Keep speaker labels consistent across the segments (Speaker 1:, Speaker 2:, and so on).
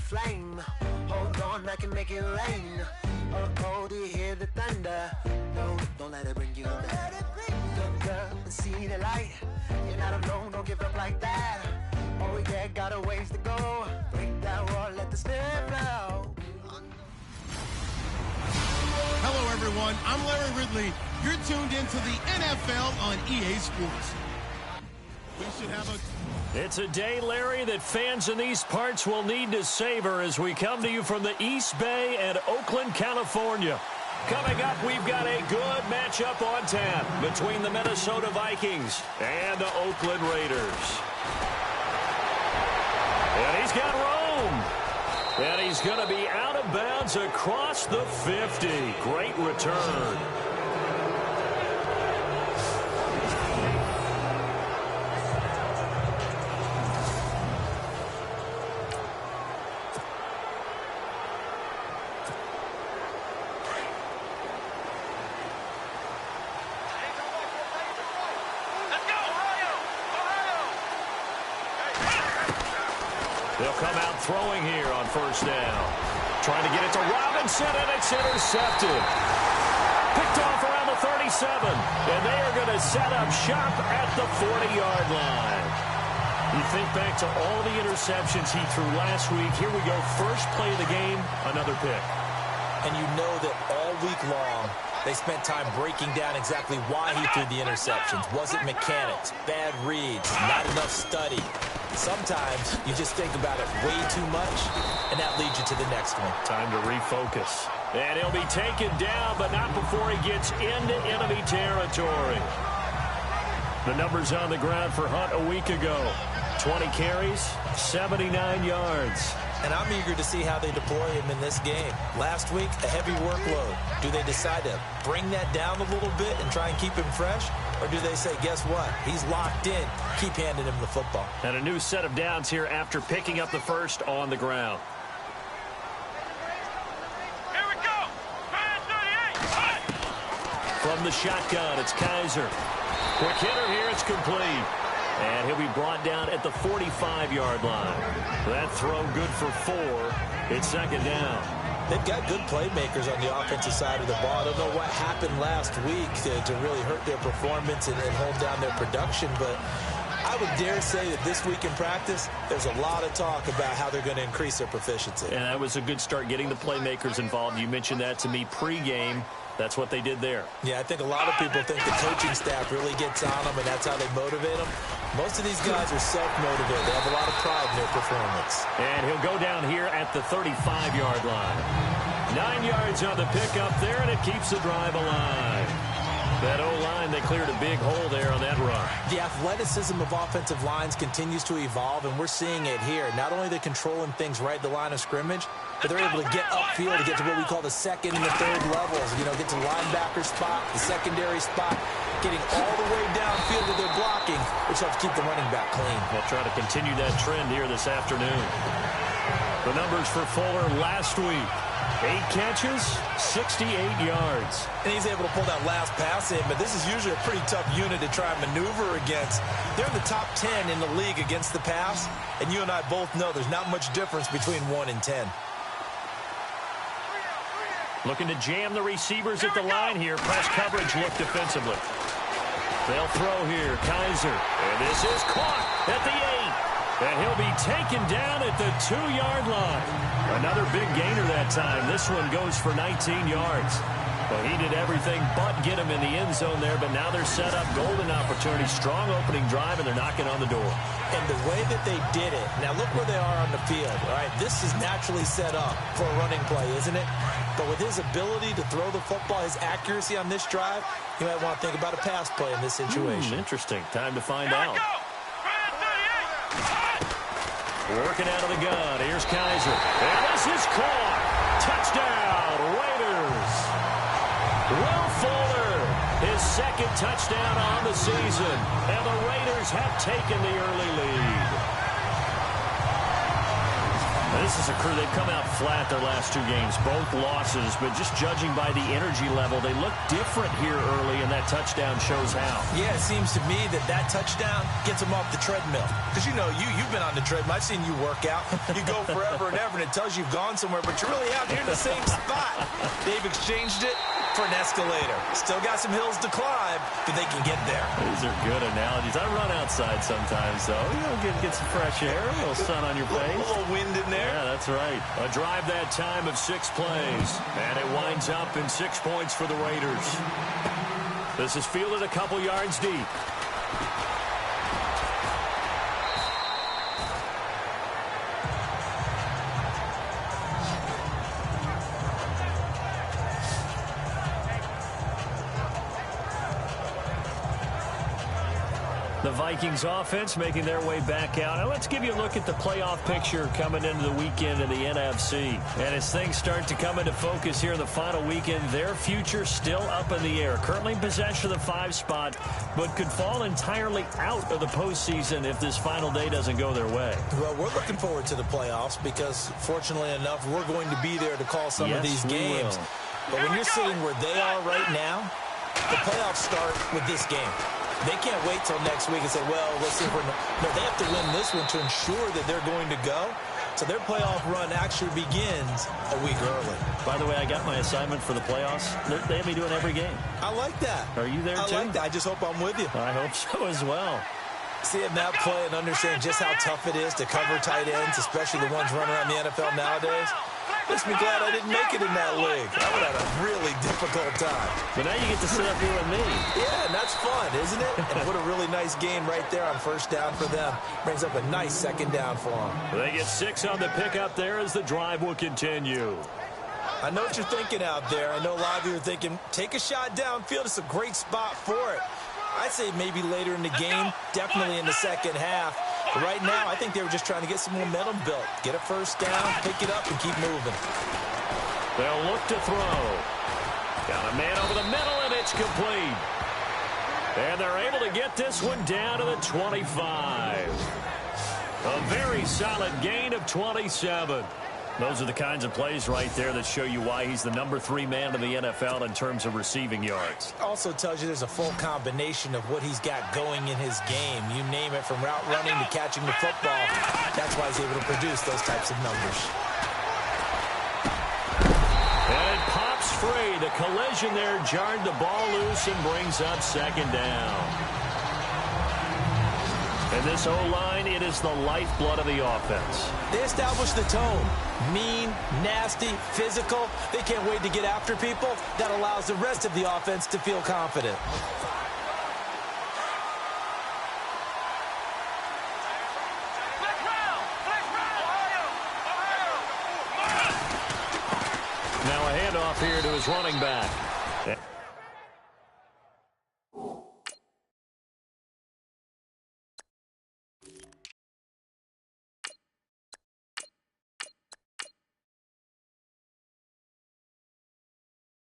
Speaker 1: flame. Hold on, I can make it rain. Oh, do you hear the thunder? No, don't let it bring you down. Look up and see the light. You're not alone, don't give up like that. Oh yeah, got a ways to go. Break that wall, let the spirit flow.
Speaker 2: Hello, everyone. I'm Larry Ridley. You're tuned into the NFL on EA Sports. We should have a...
Speaker 3: It's a day, Larry, that fans in these parts will need to savor as we come to you from the East Bay and Oakland, California. Coming up, we've got a good matchup on tap between the Minnesota Vikings and the Oakland Raiders. And he's got Rome. And he's going to be out of bounds across the 50. Great return. They'll come out throwing here on first down. Trying to get it to Robinson, and it's intercepted. Picked off around the 37, and they are going to set up shop at the 40-yard line. You think back to all the interceptions he threw last week. Here we go, first play of the game, another pick.
Speaker 4: And you know that all week long, they spent time breaking down exactly why he threw the interceptions. Was it mechanics, bad reads, not enough study? Sometimes you just think about it way too much, and that leads you to the next one.
Speaker 3: Time to refocus. And he'll be taken down, but not before he gets into enemy territory. The numbers on the ground for Hunt a week ago. 20 carries, 79 yards.
Speaker 4: And I'm eager to see how they deploy him in this game. Last week, a heavy workload. Do they decide to bring that down a little bit and try and keep him fresh? Or do they say, guess what? He's locked in. Keep handing him the football.
Speaker 3: And a new set of downs here after picking up the first on the ground.
Speaker 5: Here we go.
Speaker 3: From the shotgun, it's Kaiser. Quick hitter here, it's complete. And he'll be brought down at the 45-yard line. That throw good for 4. It's second down.
Speaker 4: They've got good playmakers on the offensive side of the ball. I don't know what happened last week to really hurt their performance and hold down their production, but I would dare say that this week in practice, there's a lot of talk about how they're going to increase their proficiency.
Speaker 3: And that was a good start getting the playmakers involved. You mentioned that to me pregame. That's what they did there.
Speaker 4: Yeah, I think a lot of people think the coaching staff really gets on them, and that's how they motivate them. Most of these guys are self-motivated. They have a lot of pride in their performance.
Speaker 3: And he'll go down here at the 35-yard line. 9 yards on the pickup there, and it keeps the drive alive. That O-line, they cleared a big hole there on that run.
Speaker 4: The athleticism of offensive lines continues to evolve, and we're seeing it here. Not only are they controlling things right at the line of scrimmage, but they're able to get upfield to get to what we call the second and the third levels. You know, get to the linebacker spot, the secondary spot, getting all the way downfield with their blocking, which helps keep the running back clean.
Speaker 3: They'll try to continue that trend here this afternoon. The numbers for Fuller last week. 8 catches, 68 yards.
Speaker 4: And he's able to pull that last pass in, but this is usually a pretty tough unit to try and maneuver against. They're in the top 10 in the league against the pass, and you and I both know there's not much difference between 1 and 10.
Speaker 3: Looking to jam the receivers at the line here. Press coverage look defensively. They'll throw here. Kaiser. And this is caught at the 8. And he'll be taken down at the 2-yard line. Another big gainer that time. This one goes for 19 yards. Well, he did everything but get him in the end zone there, but now they're set up. Golden opportunity. Strong opening drive, and they're knocking on the door.
Speaker 4: And the way that they did it, now look where they are on the field, all right? This is naturally set up for a running play, isn't it? But with his ability to throw the football, his accuracy on this drive, you might want to think about a pass play in this situation.
Speaker 3: Interesting. Time to find out. Working out of the gun. Here's Kaiser. And this is caught. Touchdown, Raiders. Will Fuller, his second touchdown on the season. And the Raiders have taken the early lead. This is a crew. They've come out flat their last 2 games, both losses, but just judging by the energy level, they look different here early, and that touchdown shows how.
Speaker 4: Yeah, it seems to me that touchdown gets them off the treadmill. Because, you've been on the treadmill. I've seen you work out. You go forever and ever, and it tells you you've gone somewhere, but you're really out here in the same spot. They've exchanged it for an escalator. Still got some hills to climb, but they can get there.
Speaker 3: These are good analogies. I run outside sometimes, though. Get some fresh air, a little sun on your face.
Speaker 4: A little wind in there.
Speaker 3: Yeah, that's right. A drive that time of 6 plays, and it winds up in 6 points for the Raiders. This is fielded a couple yards deep. The Vikings offense making their way back out. Now let's give you a look at the playoff picture coming into the weekend in the NFC. And as things start to come into focus here in the final weekend, their future still up in the air. Currently in possession of the 5 spot, but could fall entirely out of the postseason if this final day doesn't go their way.
Speaker 4: Well, we're looking forward to the playoffs because, fortunately enough, we're going to be there to call some of these games. But when you're sitting where they are right now, the playoffs start with this game. They can't wait till next week and say, well, let's see if we're... No, they have to win this one to ensure that they're going to go. So their playoff run actually begins a week early.
Speaker 3: By the way, I got my assignment for the playoffs. They have me doing every game.
Speaker 4: I like that.
Speaker 3: Are you there, too?
Speaker 4: I like that. I just hope I'm with you.
Speaker 3: I hope so as well.
Speaker 4: Seeing that play and understand just how tough it is to cover tight ends, especially the ones running around the NFL nowadays, makes me glad I didn't make it in that league. I would have had a really difficult time.
Speaker 3: But now you get to sit up here with me.
Speaker 4: Yeah, and that's fun, isn't it? And what a really nice game right there on first down for them. Brings up a nice second down for them.
Speaker 3: They get 6 on the pickup there as the drive will continue.
Speaker 4: I know what you're thinking out there. I know a lot of you are thinking, take a shot downfield. It's a great spot for it. I'd say maybe later in the game, definitely in the second half. But right now, I think they were just trying to get some momentum built. Get a first down, pick it up, and keep moving.
Speaker 3: They'll look to throw. Got a man over the middle, and it's complete. And they're able to get this one down to the 25. A very solid gain of 27. Those are the kinds of plays right there that show you why he's the number 3 man in the NFL in terms of receiving yards.
Speaker 4: Also tells you there's a full combination of what he's got going in his game. You name it, from route running to catching the football. That's why he's able to produce those types of numbers.
Speaker 3: And it pops free. The collision there jarred the ball loose and brings up second down. And this O-line, it is the lifeblood of the offense.
Speaker 4: They establish the tone. Mean, nasty, physical. They can't wait to get after people. That allows the rest of the offense to feel confident.
Speaker 3: Now a handoff here to his running back.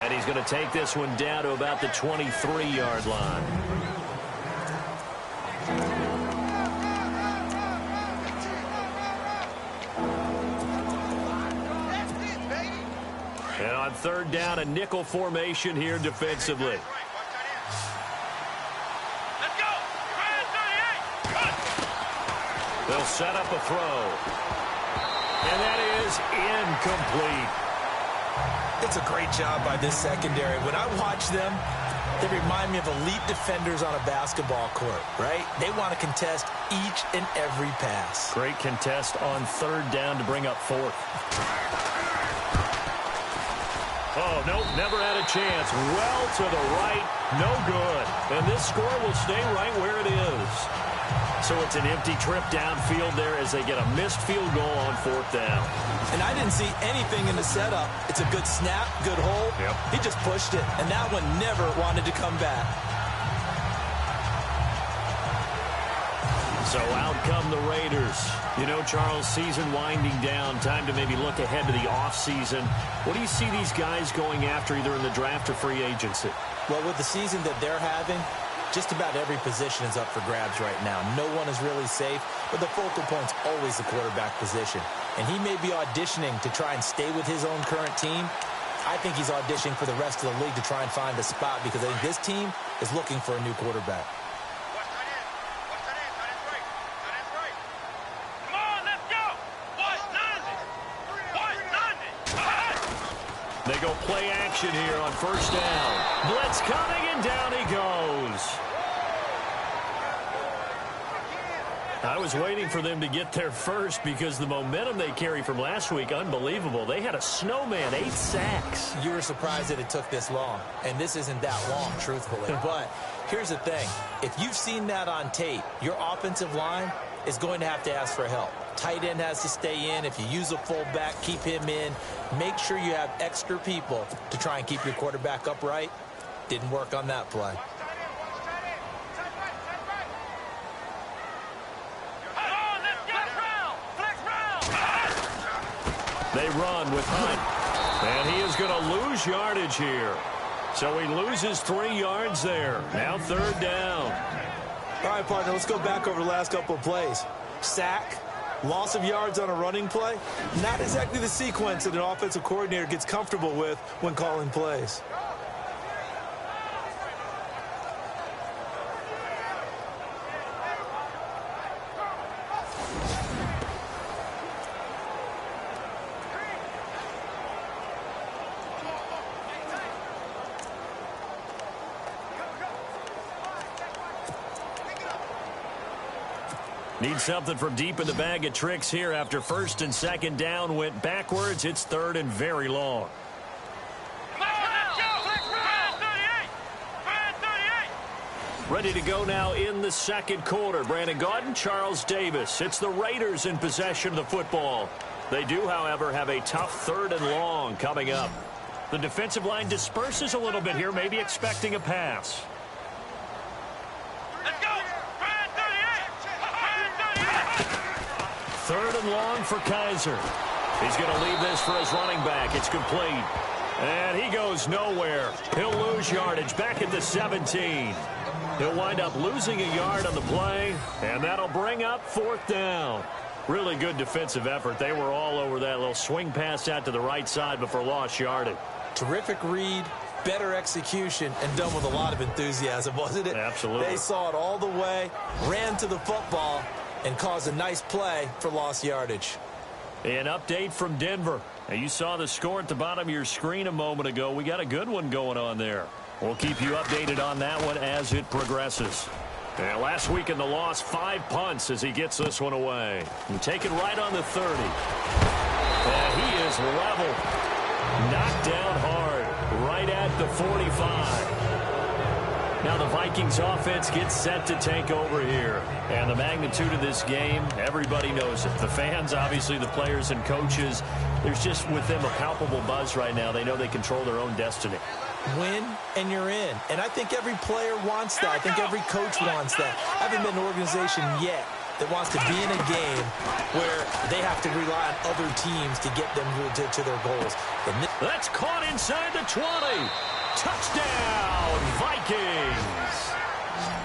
Speaker 3: And he's going to take this one down to about the 23-yard line. And on third down, a nickel formation here defensively. They'll set up a throw. And that is incomplete.
Speaker 4: It's a great job by this secondary. When I watch them, they remind me of elite defenders on a basketball court, right? They want to contest each and every pass.
Speaker 3: Great contest on third down to bring up fourth. Oh, nope, never had a chance. Well to the right, no good. And this score will stay right where it is. So it's an empty trip downfield there as they get a missed field goal on fourth down.
Speaker 4: And I didn't see anything in the setup. It's a good snap, good hole.
Speaker 3: Yep.
Speaker 4: He just pushed it, and that one never wanted to come back.
Speaker 3: So out come the Raiders. You know, Charles, season winding down. Time to maybe look ahead to the offseason. What do you see these guys going after either in the draft or free agency?
Speaker 4: Well, with the season that they're having, just about every position is up for grabs right now. No one is really safe, but the focal point's always the quarterback position. and he may be auditioning to try and stay with his own current team, I think he's auditioning for the rest of the league to try and find a spot because I think this team is looking for a new quarterback.
Speaker 3: They go play action here on first down. Blitz coming, and down he goes. I was waiting for them to get there first because the momentum they carry from last week, unbelievable. They had a snowman, 8 sacks.
Speaker 4: You were surprised that it took this long, and this isn't that long, truthfully. But here's the thing. If you've seen that on tape, your offensive line is going to have to ask for help. Tight end has to stay in. If you use a fullback, keep him in. Make sure you have extra people to try and keep your quarterback upright. Didn't work on that play.
Speaker 3: They run with Hunt, and he is going to lose yardage here. So he loses 3 yards there. Now third down.
Speaker 4: All right, partner, let's go back over the last couple of plays. Sack, loss of yards on a running play. Not exactly the sequence that an offensive coordinator gets comfortable with when calling plays.
Speaker 3: Need something from deep in the bag of tricks here after first and second down went backwards. It's third and very long. Ready to go now in the second quarter. Brandon Gaudin, Charles Davis. It's the Raiders in possession of the football. They do, however, have a tough third and long coming up. The defensive line disperses a little bit here, maybe expecting a pass. Third and long for Kaiser. He's going to leave this for his running back. It's complete. And he goes nowhere. He'll lose yardage back at the 17. He'll wind up losing a yard on the play, and that'll bring up fourth down. Really good defensive effort. They were all over that little swing pass out to the right side before lost yardage.
Speaker 4: Terrific read, better execution, and done with a lot of enthusiasm, wasn't it?
Speaker 3: Absolutely.
Speaker 4: They saw it all the way, ran to the football, and caused a nice play for lost yardage.
Speaker 3: An update from Denver. Now, you saw the score at the bottom of your screen a moment ago. We got a good one going on there. We'll keep you updated on that one as it progresses. And last week in the loss, 5 punts as he gets this one away. And taken right on the 30. And he is level. Knocked down hard. Right at the 45. Now the Vikings offense gets set to take over here. And the magnitude of this game, everybody knows it. The fans, obviously the players and coaches, there's just with them a palpable buzz right now. They know they control their own destiny.
Speaker 4: Win and you're in. And I think every player wants that. I think every coach wants that. I haven't been an organization yet that wants to be in a game where they have to rely on other teams to get them to their goals.
Speaker 3: That's caught inside the 20. Touchdown, Vikings.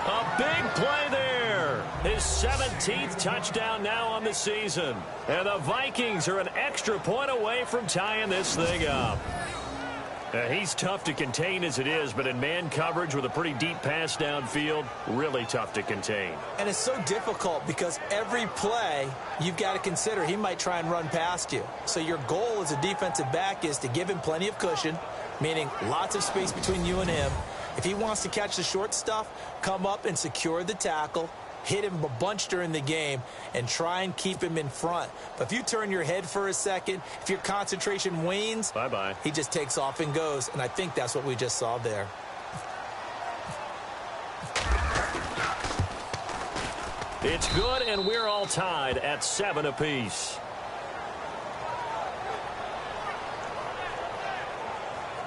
Speaker 3: A big play there. His 17th touchdown now on the season. And the Vikings are an extra point away from tying this thing up. He's tough to contain as it is, but in man coverage with a pretty deep pass downfield, really tough to contain.
Speaker 4: And it's so difficult because every play you've got to consider he might try and run past you. So your goal as a defensive back is to give him plenty of cushion, meaning lots of space between you and him. If he wants to catch the short stuff, come up and secure the tackle, hit him a bunch during the game, and try and keep him in front. But if you turn your head for a second, if your concentration wanes,
Speaker 3: bye-bye.
Speaker 4: He just takes off and goes, and I think that's what we just saw there.
Speaker 3: It's good, and we're all tied at 7 apiece.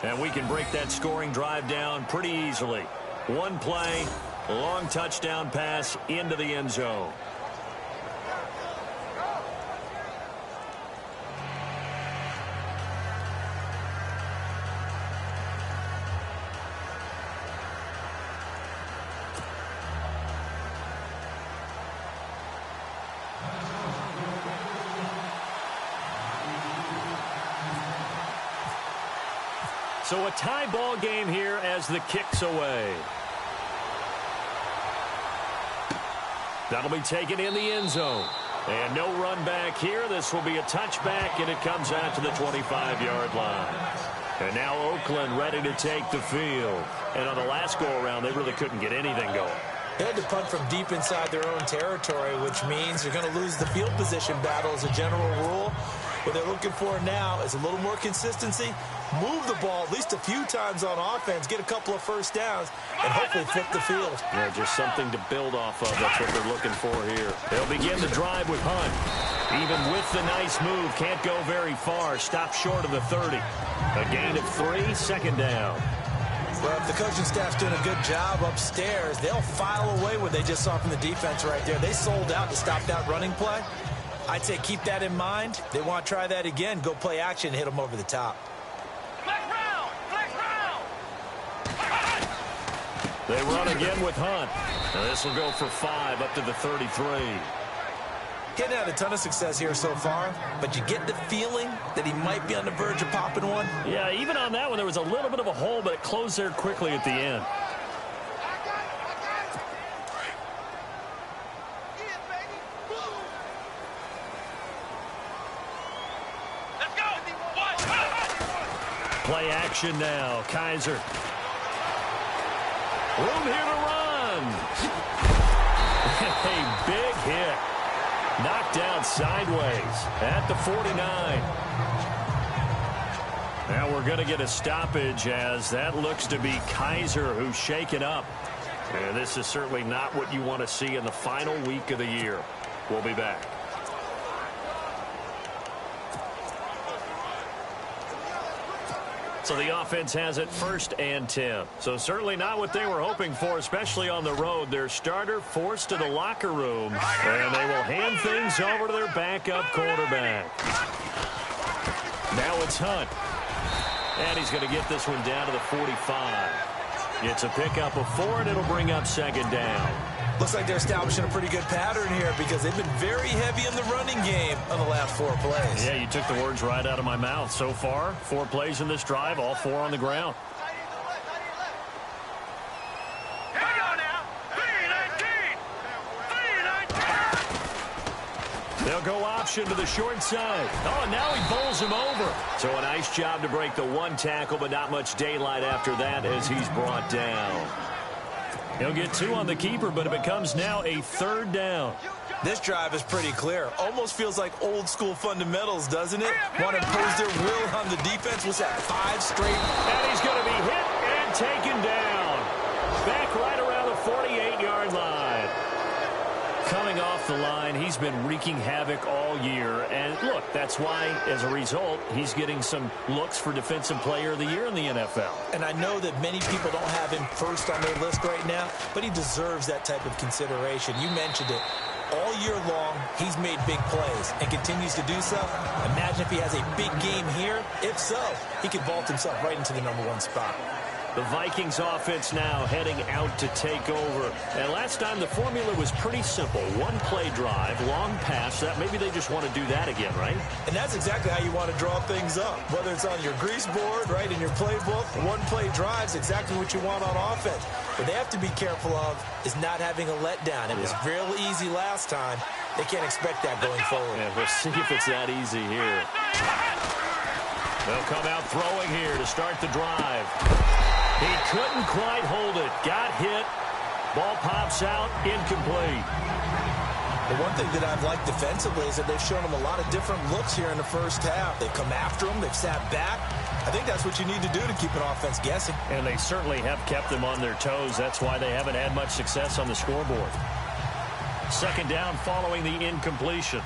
Speaker 3: And we can break that scoring drive down pretty easily. One play, long touchdown pass into the end zone. So a tie ball game here as the kick's away. That'll be taken in the end zone. And no run back here. This will be a touchback, and it comes out to the 25-yard line. And now Oakland ready to take the field. And on the last go-around, they really couldn't get anything going.
Speaker 4: They had to punt from deep inside their own territory, which means you're going to lose the field position battle as a general rule. What they're looking for now is a little more consistency, move the ball at least a few times on offense, get a couple of first downs, and hopefully flip the field.
Speaker 3: Yeah, just something to build off of. That's what they're looking for here. They'll begin the drive with Hunt. Even with the nice move, can't go very far. Stop short of the 30. A gain of 3, second down.
Speaker 4: Well, if the coaching staff's doing a good job upstairs, they'll file away what they just saw from the defense right there. They sold out to stop that running play. I'd say keep that in mind. They want to try that again. Go play action and hit them over the top.
Speaker 3: They run again with Hunt. Now this will go for 5 up to the 33.
Speaker 4: Getting had a ton of success here so far, but you get the feeling that he might be on the verge of popping one.
Speaker 3: Yeah, even on that one, there was a little bit of a hole, but it closed there quickly at the end. Play action now. Kaiser. Room here to run. A big hit. Knocked down sideways at the 49. Now we're going to get a stoppage as that looks to be Kaiser who's shaken up. And this is certainly not what you want to see in the final week of the year. We'll be back. So the offense has it 1st and 10. So certainly not what they were hoping for, especially on the road. Their starter forced to the locker room, and they will hand things over to their backup quarterback. Now it's Hunt. And he's going to get this one down to the 45. It's a pickup of 4, and it'll bring up 2nd down.
Speaker 4: Looks like they're establishing a pretty good pattern here because they've been very heavy in the running game on the last 4 plays.
Speaker 3: Yeah, you took the words right out of my mouth. So far, 4 plays in this drive, all 4 on the ground. They'll go option to the short side. Oh, and now he bowls him over. So a nice job to break the 1 tackle, but not much daylight after that as he's brought down. He'll get 2 on the keeper, but it becomes now a 3rd down.
Speaker 4: This drive is pretty clear. Almost feels like old school fundamentals, doesn't it? Want to impose their will on the defense. What's that, 5 straight?
Speaker 3: And he's going to be hit and taken down. Back right around the 48-yard line. Coming off the line, he's been wreaking havoc all year. And look, that's why, as a result, he's getting some looks for Defensive Player of the Year in the NFL.
Speaker 4: And I know that many people don't have him first on their list right now, but he deserves that type of consideration. You mentioned it. All year long, he's made big plays and continues to do so. Imagine if he has a big game here. If so, he could vault himself right into the #1 spot.
Speaker 3: The Vikings offense now heading out to take over. And last time the formula was pretty simple. 1-play drive, long pass. That maybe they just want to do that again, right?
Speaker 4: And that's exactly how you want to draw things up. Whether it's on your grease board, right, in your playbook, 1-play drive's exactly what you want on offense. What they have to be careful of is not having a letdown. It was real easy last time. They can't expect that going forward.
Speaker 3: Yeah, we'll see if it's that easy here. They'll come out throwing here to start the drive. He couldn't quite hold it. Got hit. Ball pops out. Incomplete.
Speaker 4: The one thing that I've liked defensively is that they've shown him a lot of different looks here in the first half. They've come after him. They've sat back. I think that's what you need to do to keep an offense guessing.
Speaker 3: And they certainly have kept them on their toes. That's why they haven't had much success on the scoreboard. 2nd down following the incompletion.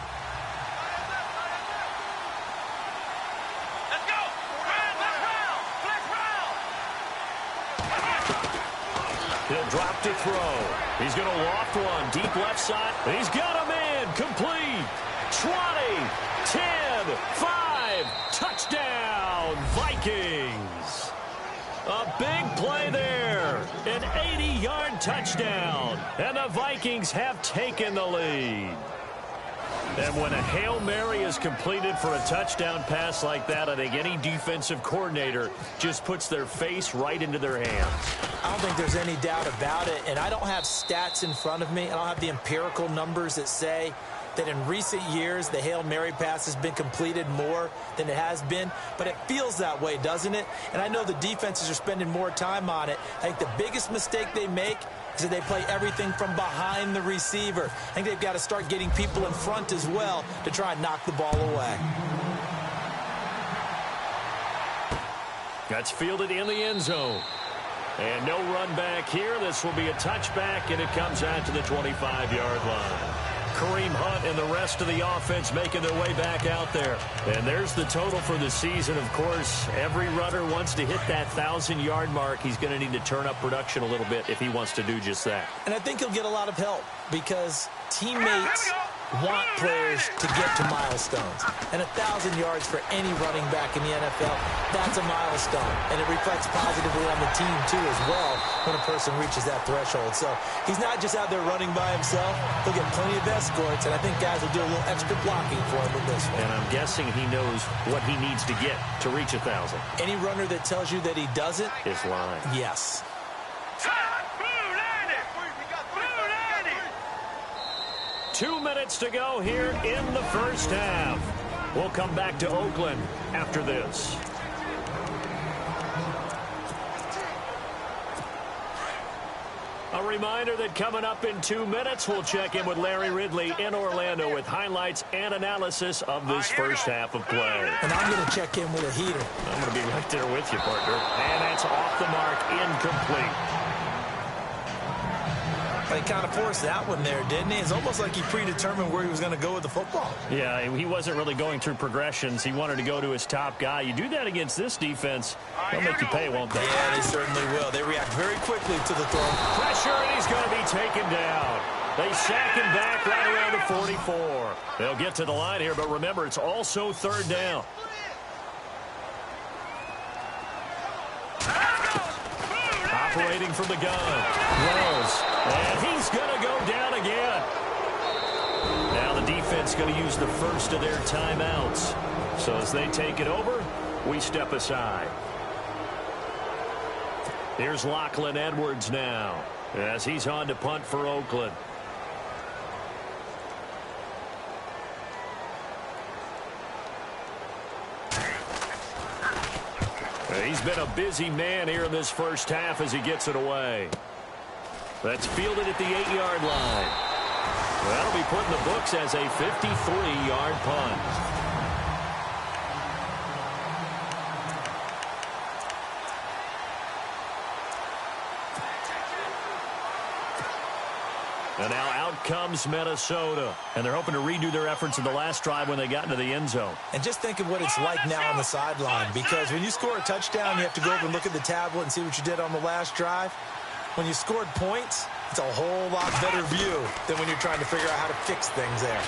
Speaker 3: He'll drop to throw. He's going to loft one. Deep left side. He's got him in. Complete. 20, 10, 5. Touchdown, Vikings. A big play there. An 80-yard touchdown. And the Vikings have taken the lead. And when a Hail Mary is completed for a touchdown pass like that, I think any defensive coordinator just puts their face right into their hands.
Speaker 4: I don't think there's any doubt about it, and I don't have stats in front of me. I don't have the empirical numbers that say that in recent years the Hail Mary pass has been completed more than it has been, but it feels that way, doesn't it? And I know the defenses are spending more time on it. I think the biggest mistake they make is that they play everything from behind the receiver. I think they've got to start getting people in front as well to try and knock the ball away.
Speaker 3: That's fielded in the end zone. And no run back here. This will be a touchback, and it comes out to the 25-yard line. Kareem Hunt and the rest of the offense making their way back out there. And there's the total for the season. Of course, every runner wants to hit that 1,000-yard mark. He's going to need to turn up production a little bit if he wants to do just that.
Speaker 4: And I think he'll get a lot of help because teammates want players to get to milestones. And 1,000 yards for any running back in the NFL, that's a milestone. And it reflects positively on the team, too, as well, when a person reaches that threshold. So he's not just out there running by himself. He'll get plenty of escorts, and I think guys will do a little extra blocking for him with this one.
Speaker 3: And I'm guessing he knows what he needs to get to reach 1,000.
Speaker 4: Any runner that tells you that he doesn't
Speaker 3: is lying.
Speaker 4: Yes.
Speaker 3: 2 minutes to go here in the first half. We'll come back to Oakland after this. A reminder that coming up in 2 minutes, we'll check in with Larry Ridley in Orlando with highlights and analysis of this first half of play.
Speaker 4: And I'm going to check in with a heater.
Speaker 3: I'm going to be right there with you, partner. And that's off the mark, incomplete.
Speaker 4: He kind of forced that one there, didn't he? It's almost like he predetermined where he was going to go with the football.
Speaker 3: Yeah, he wasn't really going through progressions. He wanted to go to his top guy. You do that against this defense, they'll make you pay, won't they?
Speaker 4: Yeah, they certainly will. They react very quickly to the throw.
Speaker 3: Pressure, and he's going to be taken down. They sack him back right around the 44. They'll get to the line here, but remember, it's also third down. Operating from the gun. Wells. And he's going to go down again. Now the defense going to use the first of their timeouts. So as they take it over, we step aside. Here's Lachlan Edwards now as he's on to punt for Oakland. He's been a busy man here in this first half as he gets it away. That's fielded at the 8-yard line. That'll be put in the books as a 53-yard punt. And now out comes Minnesota. And they're hoping to redo their efforts in the last drive when they got into the end zone.
Speaker 4: And just think of what it's like now on the sideline. Because when you score a touchdown, you have to go over and look at the tablet and see what you did on the last drive. When you scored points, it's a whole lot better view than when you're trying to figure out how to fix things there.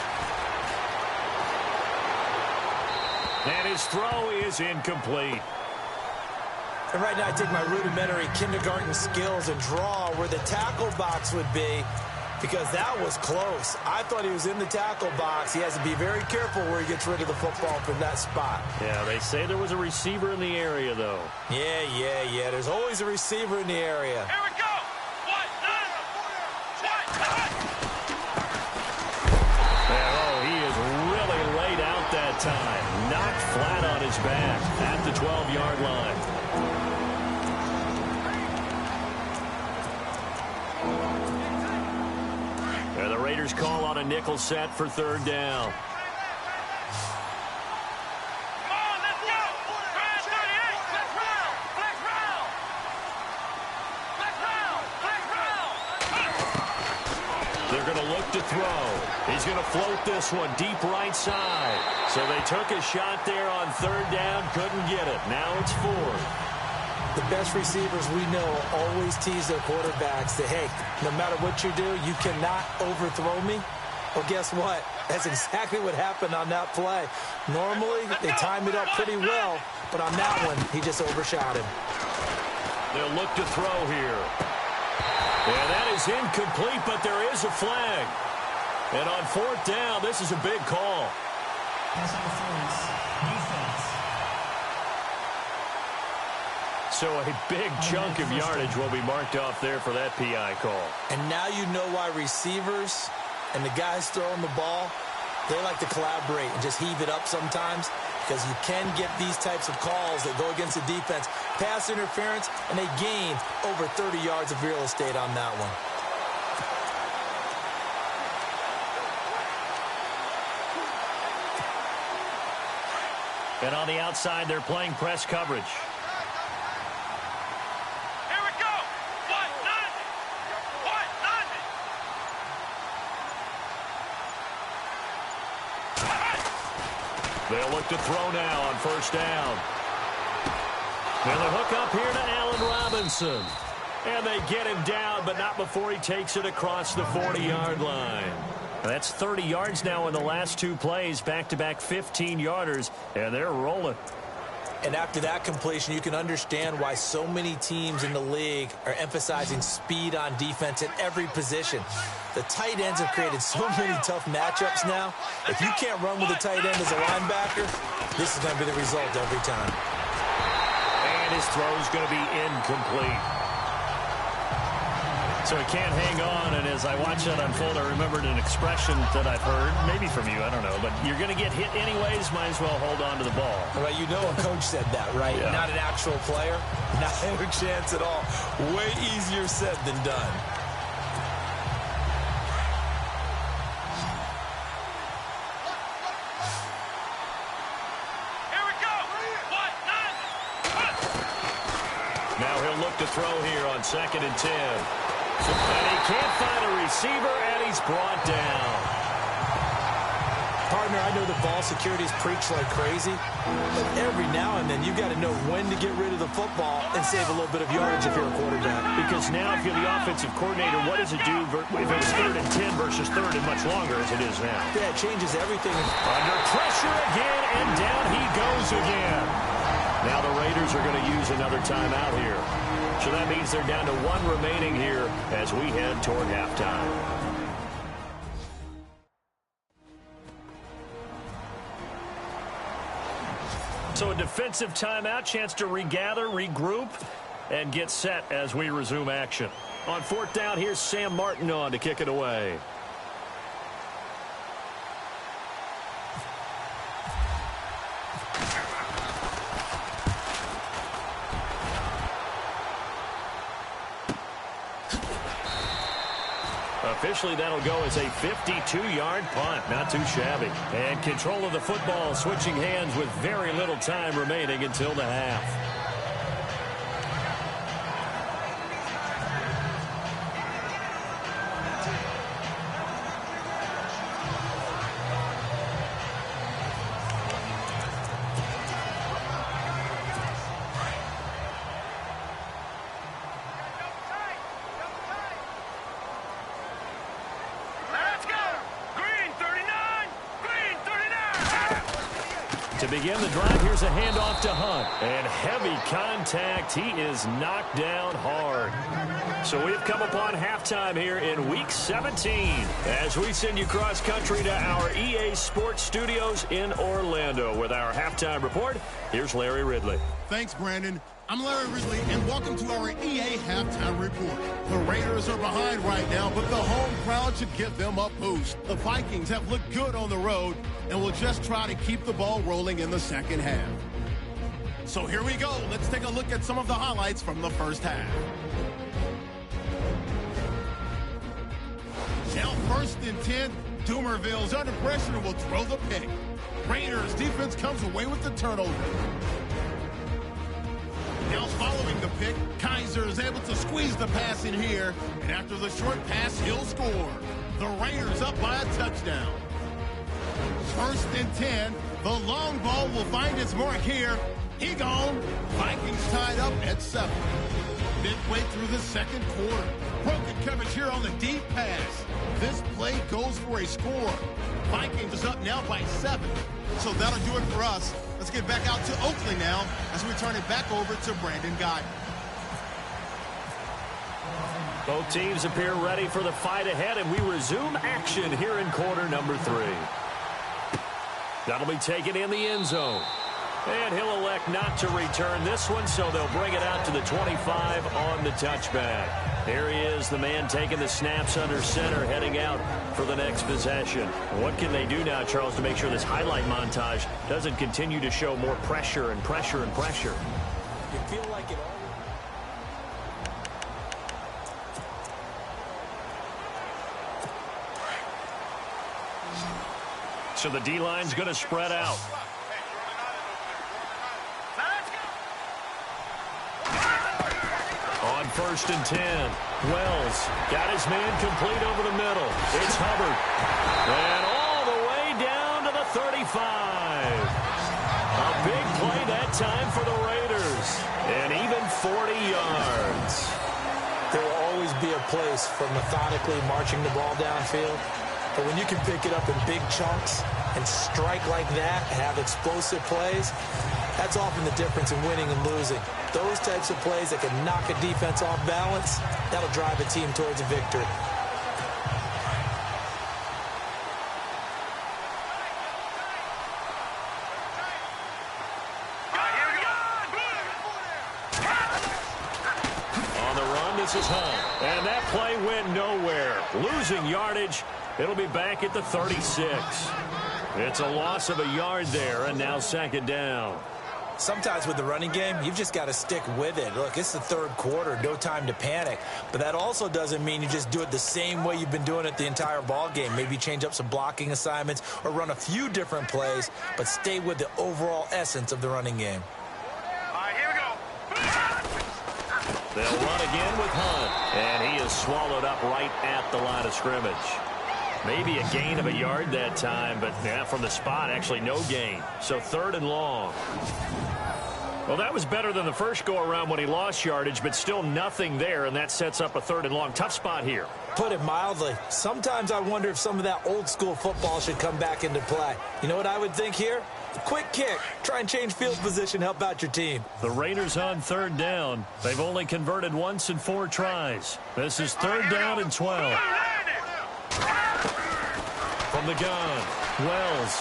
Speaker 3: And his throw is incomplete.
Speaker 4: And right now I take my rudimentary kindergarten skills and draw where the tackle box would be, because that was close. I thought he was in the tackle box. He has to be very careful where he gets rid of the football from that spot.
Speaker 3: Yeah, they say there was a receiver in the area, though.
Speaker 4: Yeah. There's always a receiver in the area.
Speaker 5: Here we go.
Speaker 3: He is really laid out that time. Knocked flat on his back at the 12-yard line. And the Raiders call on a nickel set for third down. They're going to look to throw. He's going to float this one deep right side. So they took a shot there on third down, couldn't get it. Now it's fourth.
Speaker 4: The best receivers we know always tease their quarterbacks that, hey, no matter what you do, you cannot overthrow me. Well, guess what? That's exactly what happened on that play. Normally, they time it up pretty well, but on that one, he just overshot him.
Speaker 3: They'll look to throw here. And that is incomplete, but there is a flag. And on 4th down, this is a big call.
Speaker 5: Pass interference. Defense.
Speaker 3: So a big chunk of yardage will be marked off there for that PI call.
Speaker 4: And now you know why receivers and the guys throwing the ball, they like to collaborate and just heave it up sometimes, because you can get these types of calls that go against the defense. Pass interference, and they gain over 30 yards of real estate on that one.
Speaker 3: And on the outside, they're playing press coverage.
Speaker 6: Here we go. What?
Speaker 3: They'll look to throw now on 1st down. And the hook up here to Allen Robinson. And they get him down, but not before he takes it across the 40-yard line. That's 30 yards now in the last 2 plays, back-to-back 15-yarders, and they're rolling.
Speaker 4: And after that completion, you can understand why so many teams in the league are emphasizing speed on defense at every position. The tight ends have created so many tough matchups now. If you can't run with a tight end as a linebacker, this is going to be the result every time.
Speaker 3: And his throw is going to be incomplete. So he can't hang on, and as I watch that unfold, I remembered an expression that I've heard, maybe from you, I don't know, but you're going to get hit anyways, might as well hold on to the ball.
Speaker 4: Right, you know a coach said that, right?
Speaker 3: Yeah.
Speaker 4: Not an actual player. Not a chance at all. Way easier said than done.
Speaker 6: Here we go. What?
Speaker 3: Now he'll look to throw here on 2nd and 10. And he can't find a receiver, and he's brought down.
Speaker 4: Partner, I know the ball security is preached like crazy, but every now and then you got to know when to get rid of the football and save a little bit of yardage if you're a quarterback.
Speaker 3: Because now if you're the offensive coordinator, what does it do if it was 3rd and 10 versus 3rd and much longer as it is now?
Speaker 4: Yeah, it changes everything.
Speaker 3: Under pressure again, and down he goes again. Now the Raiders are going to use another timeout here. So that means they're down to 1 remaining here as we head toward halftime. So a defensive timeout, chance to regather, regroup, and get set as we resume action. On 4th down, here's Sam Martin on to kick it away. Officially, that'll go as a 52-yard punt. Not too shabby. And control of the football, switching hands with very little time remaining until the half. To begin the drive, here's a handoff to Hunt. And heavy contact. He is knocked down hard. So we've come upon halftime here in Week 17 as we send you cross-country to our EA Sports Studios in Orlando with our halftime report. Here's Larry Ridley.
Speaker 2: Thanks, Brandon. I'm Larry Ridley, and welcome to our EA Halftime Report. The Raiders are behind right now, but the home crowd should give them a boost. The Vikings have looked good on the road, and will just try to keep the ball rolling in the second half. So here we go. Let's take a look at some of the highlights from the first half. Now 1st and 10, Doomerville's under pressure and will throw the pick. Raiders defense comes away with the turnover. Now following the pick, Kaiser is able to squeeze the pass in here, and after the short pass, he'll score. The Raiders up by a touchdown. 1st and 10, the long ball will find its mark here. He gone. Vikings tied up at 7. Midway through the second quarter, broken coverage here on the deep pass. This play goes for a score. Vikings is up now by 7. So that'll do it for us. Let's get back out to Oakley now as we turn it back over to Brandon Guy.
Speaker 3: Both teams appear ready for the fight ahead, and we resume action here in quarter number 3. That'll be taken in the end zone. And he'll elect not to return this one, so they'll bring it out to the 25 on the touchback. There he is, the man taking the snaps under center, heading out for the next possession. What can they do now, Charles, to make sure this highlight montage doesn't continue to show more pressure and pressure and pressure?
Speaker 4: You feel like it all.
Speaker 3: So the D-line's going to spread out. On 1st and 10, Wells got his man complete over the middle. It's Hubbard. And all the way down to the 35. A big play that time for the Raiders. And even 40 yards.
Speaker 4: There will always be a place for methodically marching the ball downfield. But when you can pick it up in big chunks and strike like that, have explosive plays, that's often the difference in winning and losing. Those types of plays that can knock a defense off balance, that'll drive a team towards a victory.
Speaker 3: On the run, this is Hunt. And that play went nowhere. Losing yardage. It'll be back at the 36. It's a loss of a yard there, and now 2nd down.
Speaker 4: Sometimes with the running game, you've just got to stick with it. Look, it's the 3rd quarter, no time to panic. But that also doesn't mean you just do it the same way you've been doing it the entire ball game. Maybe change up some blocking assignments or run a few different plays, but stay with the overall essence of the running game.
Speaker 6: All right, here we go.
Speaker 3: They'll run again with Hunt, and he is swallowed up right at the line of scrimmage. Maybe a gain of a yard that time, but yeah, from the spot, actually no gain. So 3rd and long. Well, that was better than the first go-around when he lost yardage, but still nothing there, and that sets up a 3rd and long. Tough spot here.
Speaker 4: Put it mildly. Sometimes I wonder if some of that old-school football should come back into play. You know what I would think here? A quick kick. Try and change field position, help out your team.
Speaker 3: The Raiders on 3rd down. They've only converted once in 4 tries. This is 3rd down and 12. From the gun, Wells.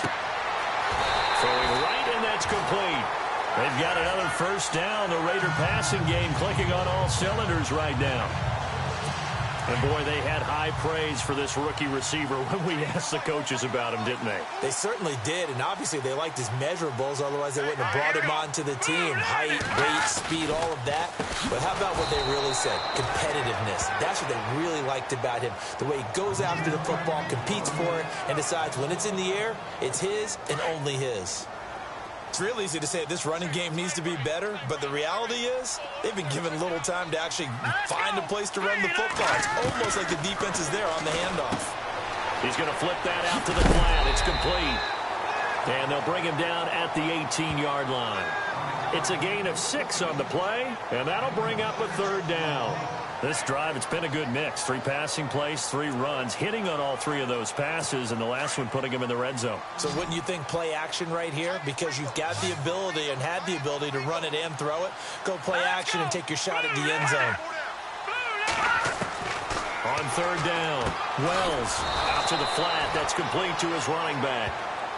Speaker 3: Throwing right, and that's complete. They've got another 1st down. The Raider passing game clicking on all cylinders right now. And, boy, they had high praise for this rookie receiver when we asked the coaches about him, didn't they?
Speaker 4: They certainly did, and obviously they liked his measurables. Otherwise, they wouldn't have brought him onto the team. Height, weight, speed, all of that. But how about what they really said? Competitiveness. That's what they really liked about him. The way he goes after the football, competes for it, and decides when it's in the air, it's his and only his. It's real easy to say this running game needs to be better, but the reality is they've been given little time to actually find a place to run the football. It's almost like the defense is there on the handoff.
Speaker 3: He's going to flip that out to the flat. It's complete. And they'll bring him down at the 18-yard line. It's a gain of 6 on the play, and that'll bring up a 3rd down. This drive, it's been a good mix. 3 passing plays, 3 runs, hitting on all 3 of those passes, and the last one putting him in the red zone.
Speaker 4: So wouldn't you think play action right here? Because you've got the ability and had the ability to run it and throw it. Go play action and take your shot at the end zone.
Speaker 3: On 3rd down, Wells out to the flat. That's complete to his running back.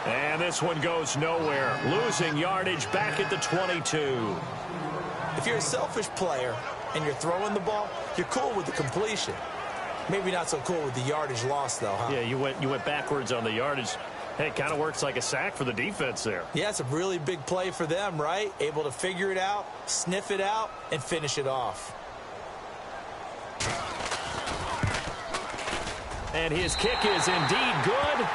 Speaker 3: And this one goes nowhere. Losing yardage back at the 22.
Speaker 4: If you're a selfish player and you're throwing the ball, you're cool with the completion. Maybe not so cool with the yardage loss, though, huh?
Speaker 3: Yeah, you went backwards on the yardage. Hey, it kind of works like a sack for the defense there.
Speaker 4: Yeah, it's a really big play for them, right? Able to figure it out, sniff it out, and finish it off.
Speaker 3: And his kick is indeed good.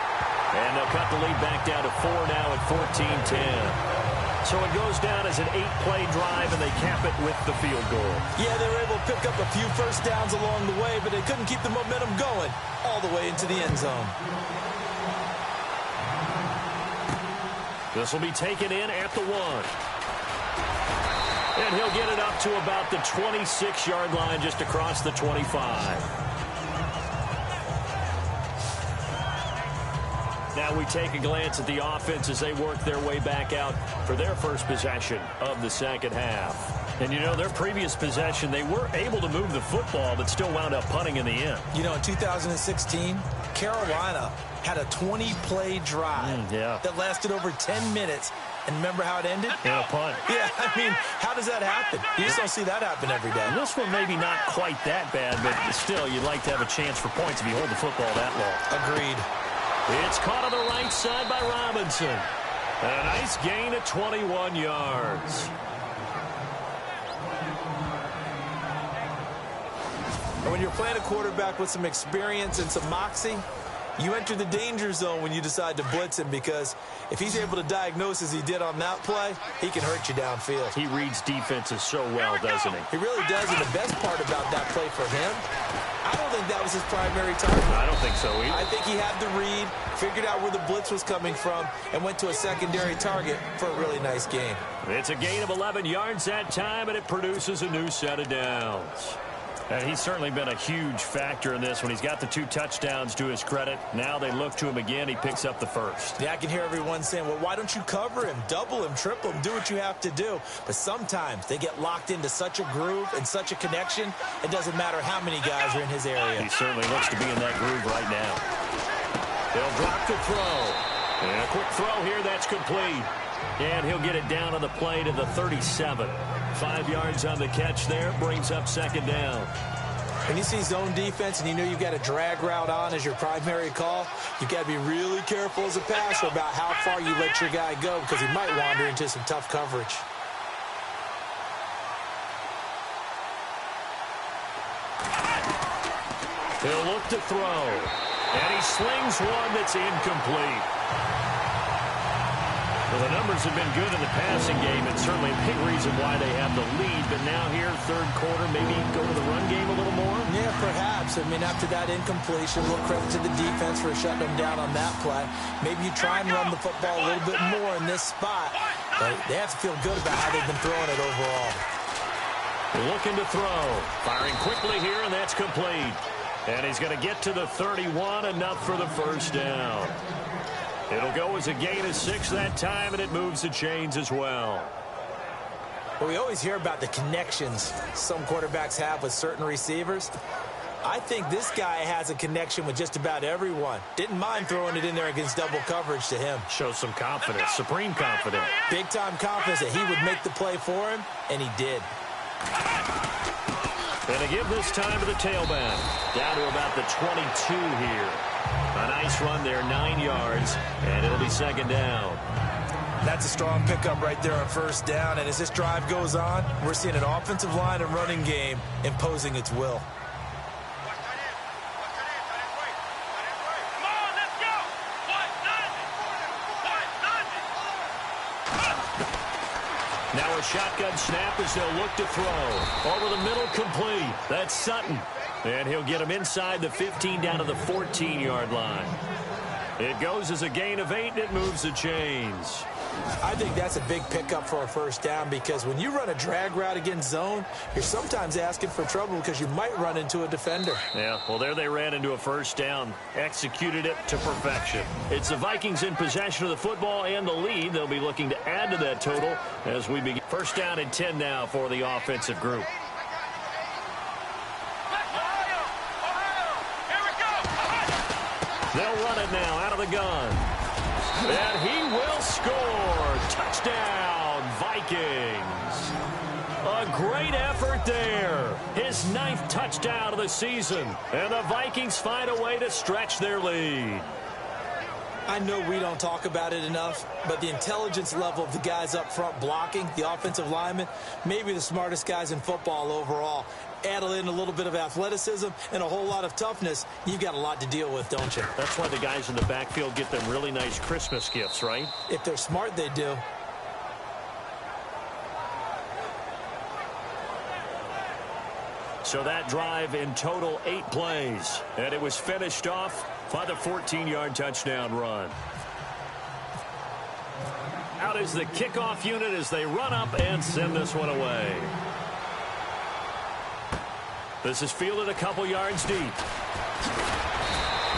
Speaker 3: And they'll cut the lead back down to 4 now at 14-10. So it goes down as an 8-play drive, and they cap it with the field goal.
Speaker 4: Yeah, they were able to pick up a few 1st downs along the way, but they couldn't keep the momentum going all the way into the end zone.
Speaker 3: This will be taken in at the 1. And he'll get it up to about the 26-yard line, just across the 25. Now we take a glance at the offense as they work their way back out for their first possession of the 2nd half. And, you know, their previous possession, they were able to move the football, but still wound up punting in the end.
Speaker 4: You know, in 2016, Carolina had a 20-play drive that lasted over 10 minutes. And remember how it ended?
Speaker 3: In a punt.
Speaker 4: Yeah, I mean, how does that happen? You just don't see that happen every day.
Speaker 3: And this one maybe not quite that bad, but still, you'd like to have a chance for points if you hold the football that long.
Speaker 4: Agreed.
Speaker 3: It's caught on the right side by Robinson. A nice gain of 21 yards.
Speaker 4: When you're playing a quarterback with some experience and some moxie, you enter the danger zone when you decide to blitz him, because if he's able to diagnose as he did on that play, he can hurt you downfield.
Speaker 3: He reads defenses so well, doesn't he?
Speaker 4: He really does, and the best part about that play for him, I don't think that was his primary target.
Speaker 3: I don't think so either.
Speaker 4: I think he had the read, figured out where the blitz was coming from, and went to a secondary target for a really nice gain.
Speaker 3: It's a gain of 11 yards that time, and it produces a new set of downs. And he's certainly been a huge factor in this when he's got the 2 touchdowns to his credit. Now they look to him again. He picks up the first.
Speaker 4: Yeah, I can hear everyone saying, well, why don't you cover him, double him, triple him, do what you have to do. But sometimes they get locked into such a groove and such a connection, it doesn't matter how many guys are in his area.
Speaker 3: He certainly looks to be in that groove right now. They'll drop the throw. And a quick throw here, that's complete. And he'll get it down on the play to the 37. 5 yards on the catch there, brings up second down.
Speaker 4: When you see zone defense and you know you've got a drag route on as your primary call, you've got to be really careful as a passer about how far you let your guy go, because he might wander into some tough coverage.
Speaker 3: He'll look to throw. And he slings one that's incomplete. Well, the numbers have been good in the passing game, and certainly a big reason why they have the lead. But now here, third quarter, maybe go to the run game a little more?
Speaker 4: Yeah, perhaps. I mean, after that incompletion, a little credit to the defense for shutting them down on that play. Maybe you try and run the football a little bit more in this spot. But they have to feel good about how they've been throwing it overall.
Speaker 3: Looking to throw. Firing quickly here, and that's complete. And he's going to get to the 31, enough for the first down. It'll go as a gain of 6 that time, and it moves the chains as well.
Speaker 4: Well, we always hear about the connections some quarterbacks have with certain receivers. I think this guy has a connection with just about everyone. Didn't mind throwing it in there against double coverage to him.
Speaker 3: Shows some confidence, supreme confidence.
Speaker 4: Big-time confidence that he would make the play for him, and he did.
Speaker 3: And to give this time to the tailback. Down to about the 22 here. A nice run there, 9 yards, and it'll be second down.
Speaker 4: That's a strong pickup right there on first down, and as this drive goes on, we're seeing an offensive line and running game imposing its will.
Speaker 3: Now a shotgun snap as they'll look to throw. Over the middle, complete. That's Sutton. And he'll get him inside the 15 down to the 14-yard line. It goes as a gain of 8, and it moves the chains.
Speaker 4: I think that's a big pickup for a first down, because when you run a drag route against zone, you're sometimes asking for trouble because you might run into a defender.
Speaker 3: Yeah, well, there they ran into a first down. Executed it to perfection. It's the Vikings in possession of the football and the lead. They'll be looking to add to that total as we begin. First down and 10 now for the offensive group. They'll run it now out of the gun. And he will score. Touchdown, Vikings. A great effort there. His 9th touchdown of the season. And the Vikings find a way to stretch their lead.
Speaker 4: I know we don't talk about it enough, but the intelligence level of the guys up front blocking, the offensive linemen, maybe the smartest guys in football overall. Add in a little bit of athleticism and a whole lot of toughness, you've got a lot to deal with, don't you?
Speaker 3: That's why the guys in the backfield get them really nice Christmas gifts, right?
Speaker 4: If they're smart, they do.
Speaker 3: So that drive in total 8 plays. And it was finished off by the 14-yard touchdown run. Out is the kickoff unit as they run up and send this one away. This is fielded a couple yards deep.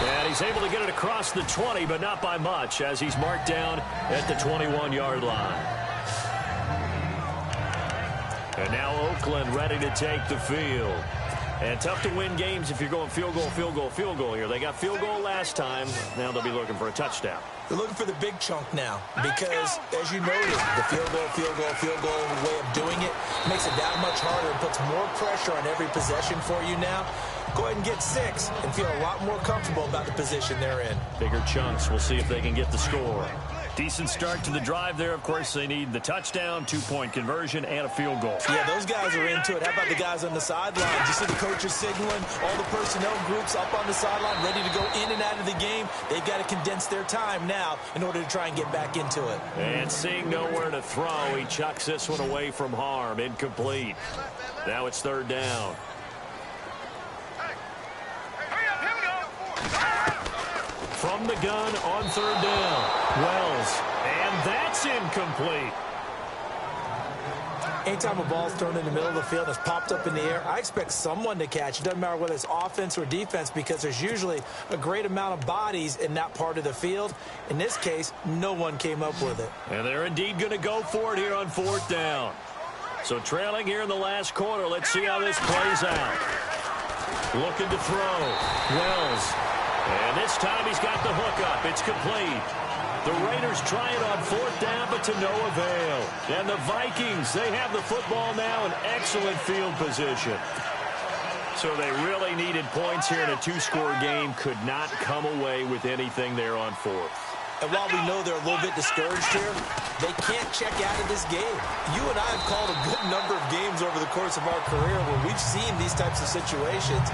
Speaker 3: And he's able to get it across the 20, but not by much, as he's marked down at the 21-yard line. And now Oakland ready to take the field. And tough to win games if you're going field goal, field goal, field goal here. They got field goal last time. Now they'll be looking for a touchdown.
Speaker 4: They're looking for the big chunk now because, as you noted, the field goal way of doing it makes it that much harder and puts more pressure on every possession for you now. Go ahead and get 6 and feel a lot more comfortable about the position they're in.
Speaker 3: Bigger chunks. We'll see if they can get the score. Decent start to the drive there. Of course, they need the touchdown, 2-point conversion, and a field goal.
Speaker 4: Yeah, those guys are into it. How about the guys on the sidelines? You see the coaches signaling, all the personnel groups up on the sideline, ready to go in and out of the game. They've got to condense their time now in order to try and get back into it.
Speaker 3: And seeing nowhere to throw, he chucks this one away from harm. Incomplete. Now it's 3rd down. From the gun on 3rd down. Wells, and that's incomplete.
Speaker 4: Anytime a ball's thrown in the middle of the field and it's popped up in the air, I expect someone to catch it. Doesn't matter whether it's offense or defense because there's usually a great amount of bodies in that part of the field. In this case, no one came up with it.
Speaker 3: And they're indeed going to go for it here on 4th down. So trailing here in the last quarter. Let's see how this plays out. Looking to throw. Wells. And this time he's got the hook up. It's complete. The Raiders try it on 4th down, but to no avail. And the Vikings, they have the football now in excellent field position. So they really needed points here in a 2-score game. Could not come away with anything there on 4th.
Speaker 4: And while we know they're a little bit discouraged here, they can't check out of this game. You and I have called a good number of games over the course of our career where we've seen these types of situations.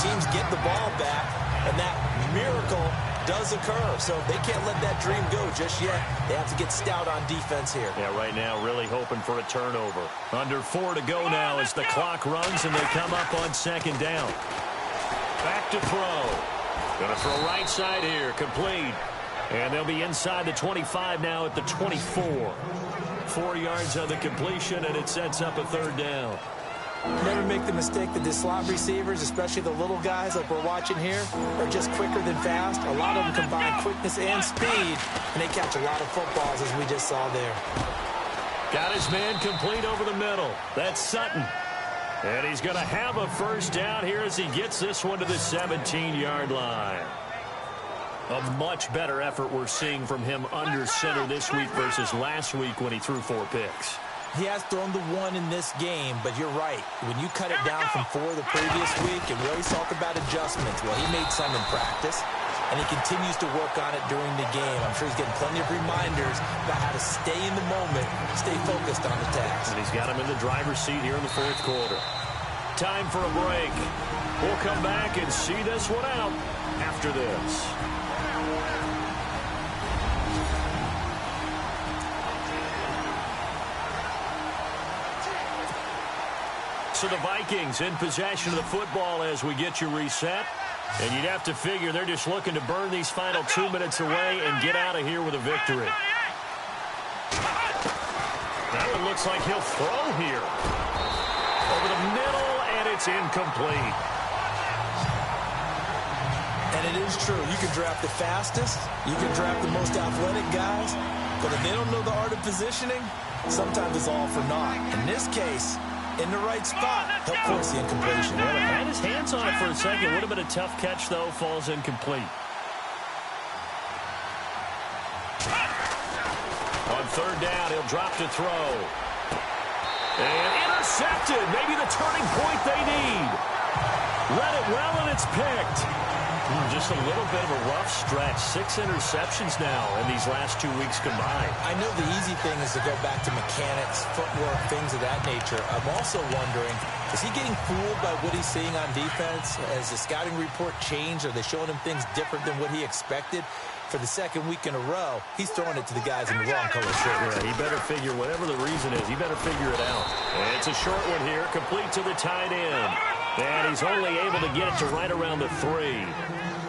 Speaker 4: Teams get the ball back, and that miracle does occur. So they can't let that dream go just yet. They have to get stout on defense here.
Speaker 3: Yeah, right now really hoping for a turnover. Under 4 to go now as the clock runs and they come up on 2nd down. Back to throw. Going to throw right side here. Complete. And they'll be inside the 25 now at the 24. 4 yards on the completion, and it sets up a 3rd down.
Speaker 4: Never make the mistake that the slot receivers, especially the little guys like we're watching here, are just quicker than fast. A lot of them combine quickness and speed, and they catch a lot of footballs, as we just saw there.
Speaker 3: Got his man complete over the middle. That's Sutton. And he's going to have a 1st down here as he gets this one to the 17-yard line. A much better effort we're seeing from him under center this week versus last week when he threw 4 picks.
Speaker 4: He has thrown the 1 in this game, but you're right. When you cut it down from 4 the previous week, and we always talk about adjustments. Well, he made some in practice, and he continues to work on it during the game. I'm sure he's getting plenty of reminders about how to stay in the moment, stay focused on the task.
Speaker 3: And he's got him in the driver's seat here in the 4th quarter. Time for a break. We'll come back and see this one out after this. So the Vikings in possession of the football as we get you reset. And you'd have to figure they're just looking to burn these final 2 minutes away and get out of here with a victory. That one looks like he'll throw here. Over the middle, and it's incomplete.
Speaker 4: And it is true. You can draft the fastest. You can draft the most athletic guys. But if they don't know the art of positioning, sometimes it's all for naught. In this case, in the right spot, he'll force the incompletion.
Speaker 3: Well, had his hands on it for a second. Would have been a tough catch, though. Falls incomplete. On 3rd down, he'll drop to throw. And intercepted. Maybe the turning point they need. Read it well, and it's picked. Just a little bit of a rough stretch. 6 interceptions now in these last 2 weeks combined.
Speaker 4: I know the easy thing is to go back to mechanics, footwork, things of that nature. I'm also wondering, is he getting fooled by what he's seeing on defense? Has the scouting report changed? Are they showing him things different than what he expected? For the 2nd week in a row, he's throwing it to the guys in the wrong color shirts.
Speaker 3: Yeah, he better figure, whatever the reason is, he better figure it out. And it's a short one here, complete to the tight end. And he's only able to get it to right around the 3.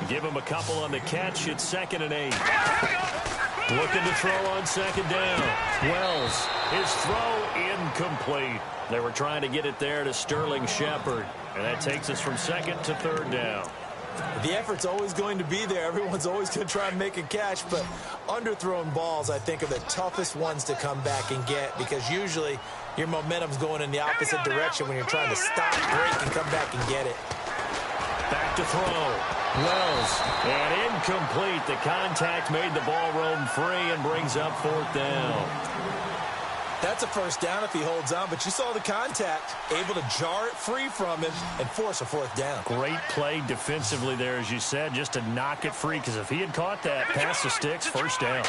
Speaker 3: Give him a couple on the catch. It's 2nd and 8. Looking to throw on 2nd down. Wells, his throw incomplete. They were trying to get it there to Sterling Shepard. And that takes us from 2nd to 3rd down.
Speaker 4: The effort's always going to be there. Everyone's always going to try and make a catch, but underthrown balls, I think, are the toughest ones to come back and get because usually your momentum's going in the opposite direction when you're trying to stop, break, and come back and get it.
Speaker 3: Back to throw. Wells, and incomplete. The contact made the ball roam free and brings up 4th down.
Speaker 4: That's a first down if he holds on, but you saw the contact, able to jar it free from him and force a 4th down.
Speaker 3: Great play defensively there, as you said, just to knock it free, because if he had caught that, past the sticks, first down.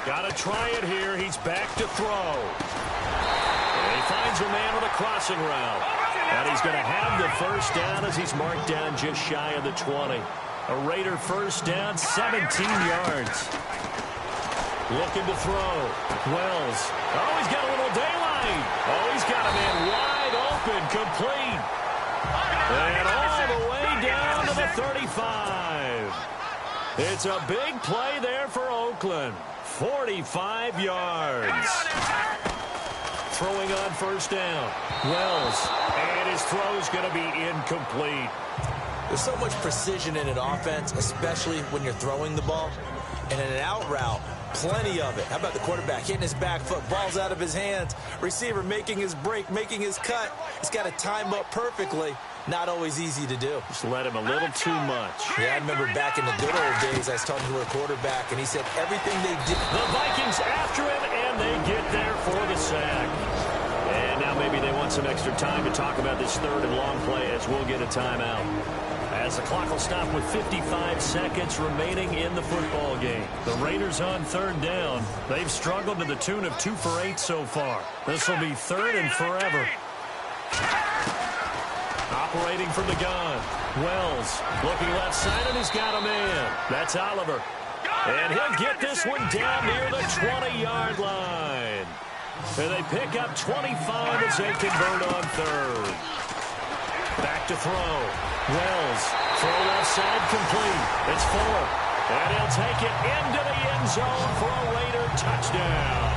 Speaker 3: Got to try it here. He's back to throw. And he finds a man with a crossing route. And he's going to have the first down as he's marked down just shy of the 20. A Raider first down, 17 yards. Looking to throw. Wells. Oh, he's got a little daylight. Oh, he's got a man wide open, complete. And all the way down to the 35. It's a big play there for Oakland. 45 yards. Throwing on first down. Wells. And his throw's going to be incomplete.
Speaker 4: There's so much precision in an offense, especially when you're throwing the ball. And in an out route, plenty of it. How about the quarterback hitting his back foot, balls out of his hands, receiver making his break, making his cut. He's got to time up perfectly. Not always easy to do.
Speaker 3: Just let him a little too much.
Speaker 4: Yeah, I remember back in the good old days, I was talking to a quarterback, and he said everything they did.
Speaker 3: The Vikings after him, and they get there for the sack. And now maybe they want some extra time to talk about this third and long play as we'll get a timeout. As the clock will stop with 55 seconds remaining in the football game. The Raiders on third down. They've struggled to the tune of 2 for 8 so far. This will be third and forever. Operating from the gun. Wells looking left side, and he's got a man. That's Oliver. And he'll get this one down near the 20-yard line. And they pick up 25 as they convert on third. Back to throw. Wells, throw left side, complete. It's Fuller. And he'll take it into the end zone for a Raider touchdown.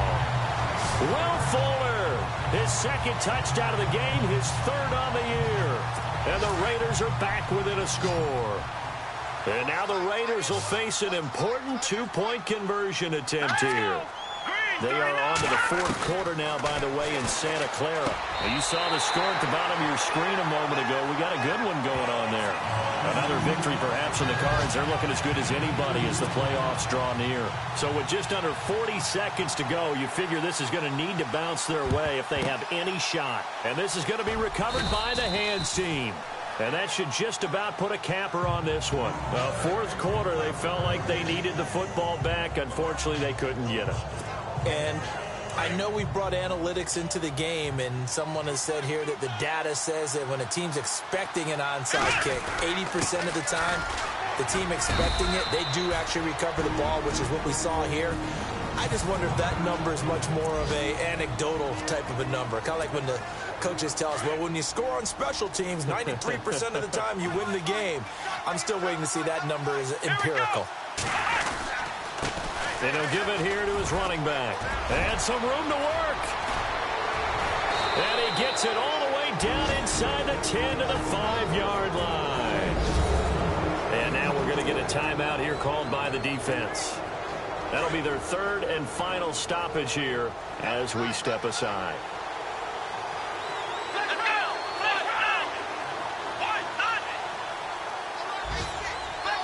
Speaker 3: Will Fuller, his second touchdown of the game, his third on the year. And the Raiders are back within a score. And now the Raiders will face an important 2-point conversion attempt here. They are on to the fourth quarter now, by the way, in Santa Clara. Now, you saw the score at the bottom of your screen a moment ago. We got a good one going on there. Another victory perhaps in the cards. They're looking as good as anybody as the playoffs draw near. So with just under 40 seconds to go, you figure this is going to need to bounce their way if they have any shot. And this is going to be recovered by the hands team. And that should just about put a capper on this one. Fourth quarter, they felt like they needed the football back. Unfortunately, they couldn't get it.
Speaker 4: And I know we brought analytics into the game, and someone has said here that the data says that when a team's expecting an onside kick, 80% of the time, the team expecting it, they do actually recover the ball, which is what we saw here. I just wonder if that number is much more of a anecdotal type of a number. Kind of like when the coaches tell us, well, when you score on special teams, 93% of the time you win the game. I'm still waiting to see that number is empirical.
Speaker 3: And he'll give it here to his running back. And some room to work. And he gets it all the way down inside the 10 to the 5-yard line. And now we're going to get a timeout here called by the defense. That'll be their third and final stoppage here as we step aside.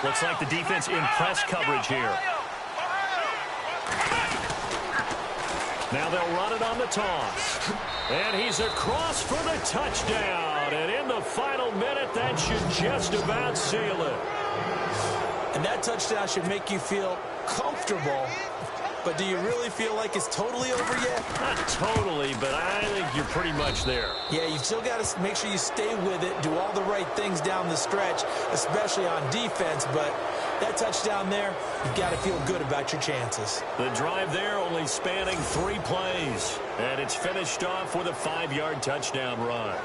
Speaker 3: Looks like the defense in press coverage here. Now they'll run it on the toss. And he's across for the touchdown. And in the final minute, that should just about seal it.
Speaker 4: And that touchdown should make you feel comfortable. But do you really feel like it's totally over yet?
Speaker 3: Not totally, but I think you're pretty much there.
Speaker 4: Yeah, you've still got to make sure you stay with it, do all the right things down the stretch, especially on defense. But that touchdown there, you've got to feel good about your chances.
Speaker 3: The drive there only spanning 3 plays. And it's finished off with a 5-yard touchdown run.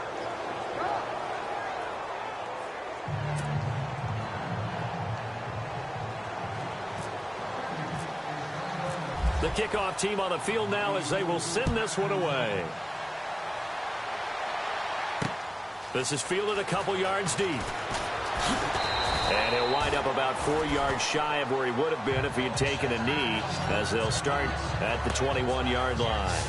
Speaker 3: The kickoff team on the field now as they will send this one away. This is fielded a couple yards deep. And he'll wind up about 4 yards shy of where he would have been if he had taken a knee, as they'll start at the 21-yard line.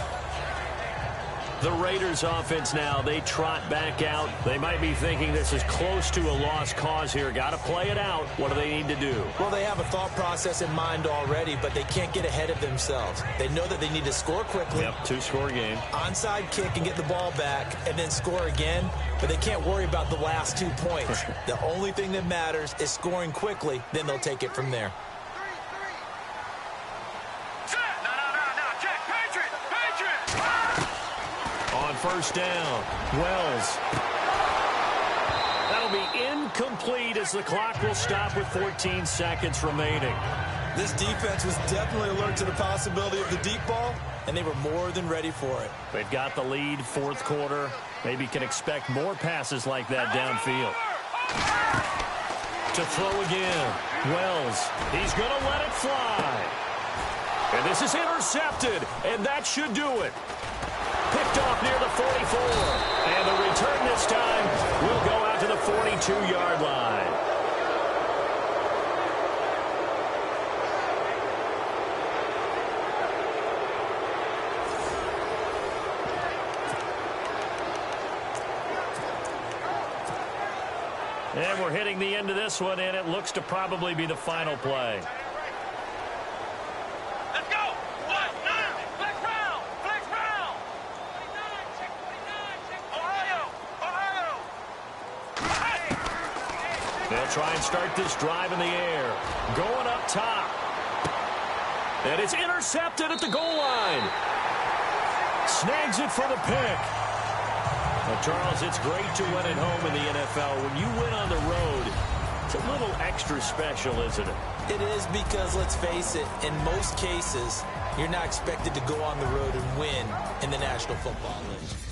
Speaker 3: The Raiders offense now, they trot back out. They might be thinking this is close to a lost cause here. Got to play it out. What do they need to do?
Speaker 4: Well, they have a thought process in mind already, but they can't get ahead of themselves. They know that they need to score quickly.
Speaker 3: Yep, 2-score game.
Speaker 4: Onside kick and get the ball back and then score again, but they can't worry about the last 2 points. The only thing that matters is scoring quickly, then they'll take it from there.
Speaker 3: On first down, Wells. That'll be incomplete as the clock will stop with 14 seconds remaining.
Speaker 4: This defense was definitely alert to the possibility of the deep ball, and they were more than ready for it.
Speaker 3: They've got the lead, fourth quarter. Maybe can expect more passes like that downfield. To throw again, Wells. He's going to let it fly. And this is intercepted, and that should do it. Picked off near the 44. And the return this time will go out to the 42-yard line. And we're hitting the end of this one, and it looks to probably be the final play. They'll try and start this drive in the air. Going up top. And it's intercepted at the goal line. Snags it for the pick. Well, Charles, it's great to win at home in the NFL. When you win on the road, it's a little extra special, isn't it?
Speaker 4: It is because, let's face it, in most cases, you're not expected to go on the road and win in the National Football League.